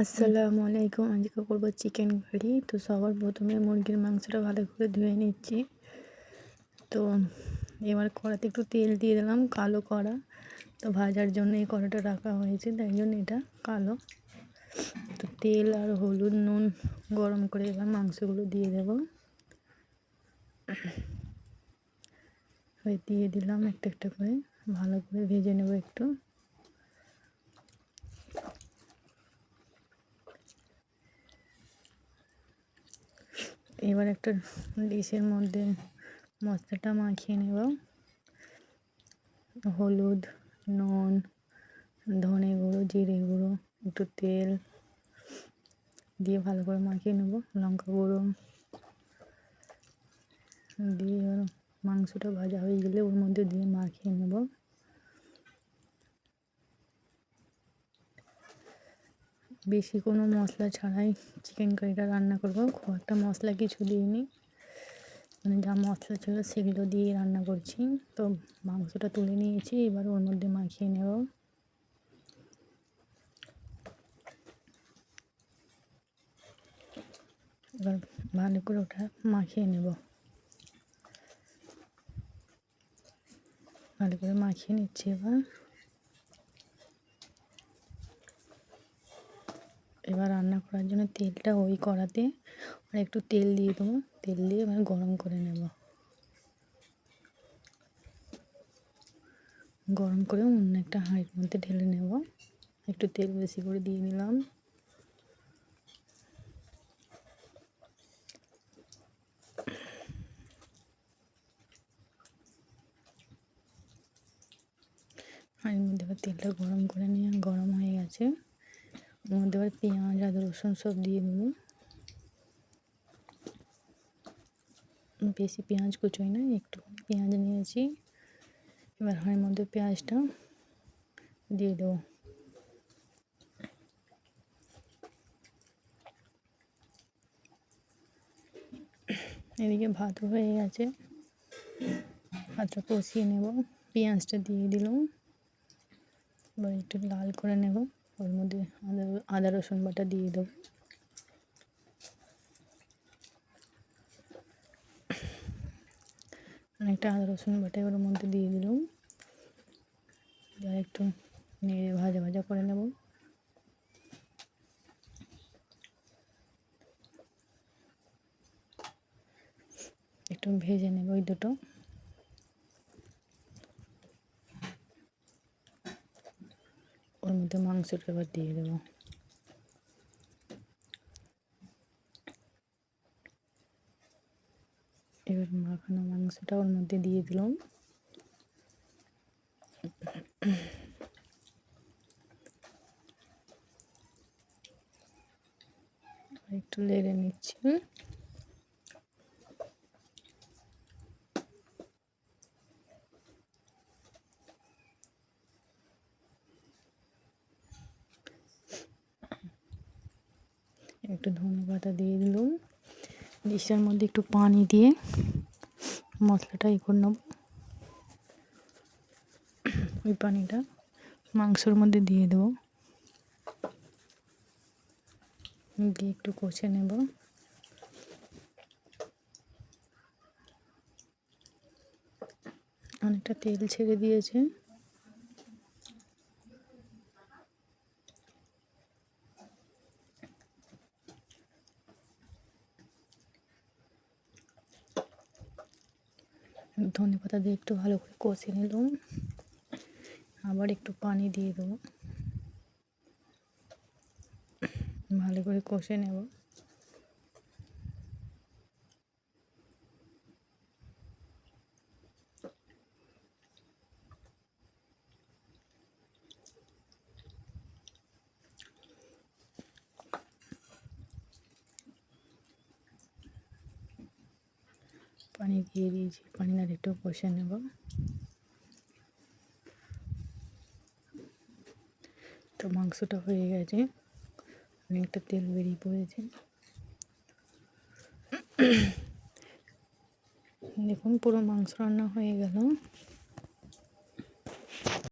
আসসালামু আলাইকুম। আজকে করবো চিকেন কারি। তো সবার প্রথমে মুরগির মাংসটা ভালো করে ধুয়ে নিচ্ছি। তো এবার কড়াতে একটু তেল দিয়ে দিলাম, কালো কড়া। তো ভাজার জন্য এই কড়াটা রাখা হয়েছে, তাই জন্য এটা কালো। তো তেল আর হলুদ নুন গরম করে এবার মাংসগুলো দিয়ে দেবো। দিয়ে দিলাম একটা একটা করে, ভালো করে ভেজে নেব একটু। এবার একটা ডিশের মধ্যে মশলাটা মাখিয়ে নেব। হলুদ, নুন, ধনে গুঁড়ো, জিরে গুঁড়ো, একটু তেল দিয়ে ভালো করে মাখিয়ে নেব। লঙ্কা গুঁড়ো দিয়ে এবার মাংসটা ভাজা হয়ে গেলে ওর মধ্যে দিয়ে মাখিয়ে নেব। বেশি কোনো মশলা ছাড়াই চিকেন কারিটা রান্না করব। খুব একটা মশলা কিছু দিইনি, মানে যা মশলা ছিল সেগুলো দিয়ে রান্না করছি। তো মাংসটা তুলে নিয়েছি, এবার ওর মধ্যে মাখিয়ে নেব। এবার ভালো করে ওটা মাখিয়ে নেব। ভালো করে মাখিয়ে নিচ্ছি। এবার রান্না করার জন্য তেলটা ওই কড়াতে আর একটু তেল দিয়ে দেবো। তেল দিয়ে এবার গরম করে নেব। গরম করে অন্য একটা হাঁড়ির মধ্যে ঢেলে নেব। একটু তেল বেশি করে দিয়ে নিলাম। হাঁড়ির মধ্যে এবার তেলটা গরম করে নিয়ে গরম হয়ে গেছে। ওর মধ্যে এবার পেঁয়াজ, আদা, রসুন সব দিয়ে দেবো। বেশি পেঁয়াজ কুচোই না, একটু পেঁয়াজ নিয়েছি। এবার হাঁড়ির মধ্যে পেঁয়াজটা দিয়ে দেবো। এদিকে ভাতও হয়ে গেছে, ভাতটা কষিয়ে নেব। পেঁয়াজটা দিয়ে দিলাম, এবার একটু লাল করে নেব। ওর মধ্যে আদা রসুন বাটা দিয়ে দেবো। অনেকটা আদা রসুন বাটা ওর মধ্যে দিয়ে দিলাম। এবার একটু নেড়ে ভাজা ভাজা করে নেব। একটু ভেজে নেব ওই দুটো। ওর মধ্যে মাংসটা এবার দিয়ে দেবো। এবার মাখানো মাংসটা ওর মধ্যে দিয়ে দিলাম। একটু নেড়ে নিচ্ছি। একটু ধনে পাতা দিয়ে দিলাম। ডিশের মধ্যে একটু পানি দিয়ে মশলাটা করে নেব। ওই পানিটা মাংসর মধ্যে দিয়ে দেবো, দিয়ে একটু কষে নেব। অনেকটা তেল ছেড়ে দিয়েছে। ধনে পাতা দিয়ে একটু ভালো করে কষে নিলাম। আবার একটু পানি দিয়ে দেবো, ভালো করে কষে নেব। পানি দিয়ে দিয়েছি, পানিটা একটু কষে নেব। তো মাংসটা হয়ে গেছে, অনেকটা তেল বেরিয়ে পড়েছে। দেখুন পুরো মাংস রান্না হয়ে গেল।